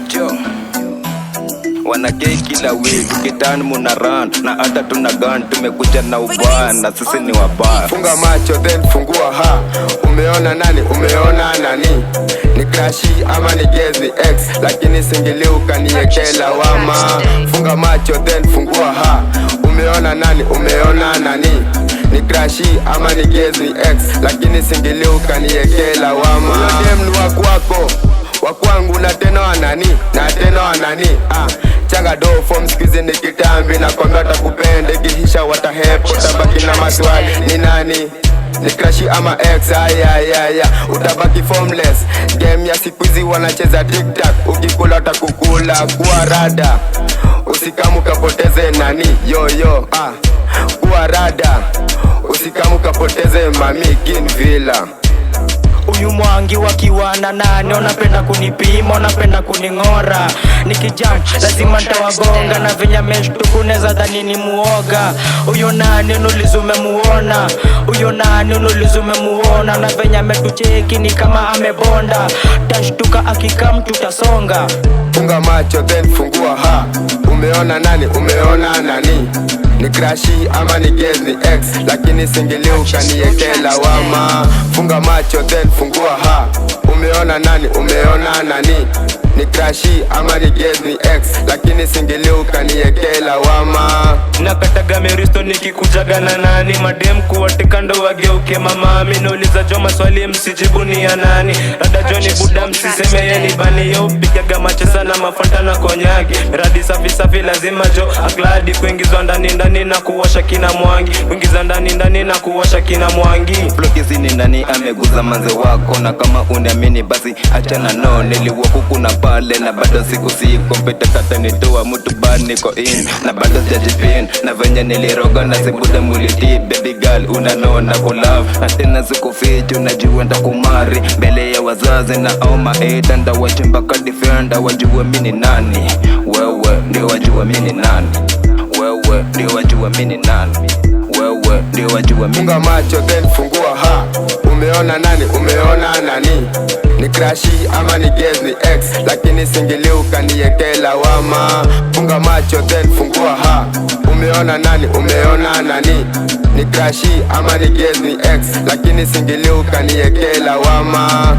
Jo wanakei kila wiki kitani muna run na hata tuna gun, tumekuja na ubaya na sisi ni wabaya. Funga macho then fungua ha. Umeona nani? Umeona nani? Ni crashi ama ni guess ni ex, lakini singili ukaniekela wama. Funga macho then fungua ha. Umeona nani? Umeona nani? Ni crashi ama ni guess ni ex, lakini singili ukaniekela wama. Uyo dem ni wakwako, wakwangu na tena wanani, na tena wanani changa do form squeeze ni kitambi na kwamba atakupende kihisha watahepo utabaki na maswali ni nani? Ni crashi ama ex ya utabaki formless. Game ya siku hizi wanacheza TikTok, ukikula utakukula kuwa rada. Usikamu kapoteze nani yo kuwa rada. Usikamu kapoteze mami Kinvilla. Uyu mwangi wakiwa na nani, unapenda kunipima, unapenda kuningora. Nikijam lazima nitawagonga na venya meshtuku neza dhani ni muoga. Uyo nani nulizume muona, uyo nani nulizume muona. Na venya metucheki ni kama amebonda, tashtuka akikam tutasonga. Funga macho then fungua ha. Umeona nani? Umeona nani? Ni crashi ama ni guess ni ex, lakini singili ukaniekela wama. Funga macho then fungua ha. Umeona nani? Umeona nani? Ni crashi ama ni guess ni ex, lakini singili ukaniekela wama. Nakataga meristo nikikujaga na nani. Madem kuwatika ndo wageuke mama. Minuliza jo maswali msijibu ni ya nani. Rada jo ni buda msiseme ye ni bani. Yo pigaga machesa na mafanta na konyagi. Radi safi safi lazima jo akladi. Kuingizwa ndani na kuwasha kina mwangi. Kuingizwa ndani na kuwasha kina mwangi. Blokizi ni nani ameguza manze wako, na kama uniamini basi achana no. Niliwa kuku na pale na bado siku kompeta tata nitoa mtu bani ko in. Na bado sijajipin na venye niliroga na sibuda muliti. Baby girl unanona kulove na tena zikufichu najua ndakumari mbele ya wazazi na oma eda. Nda wachimba ka defender wajua mini nani. Wewe ndio wajua mini nani. Wewe ndio wajua mini nani. Wewe ndio wajua mini. Funga macho then fungua ha. Umeona nani? Umeona nani? Ni crashi ama ni guess ni ex, lakini singili ukaniekela wama. Funga macho then fungua ha. Umeona nani? Umeona nani? Ni crashi ama ni guess ni ex, lakini singili ukaniekela wama.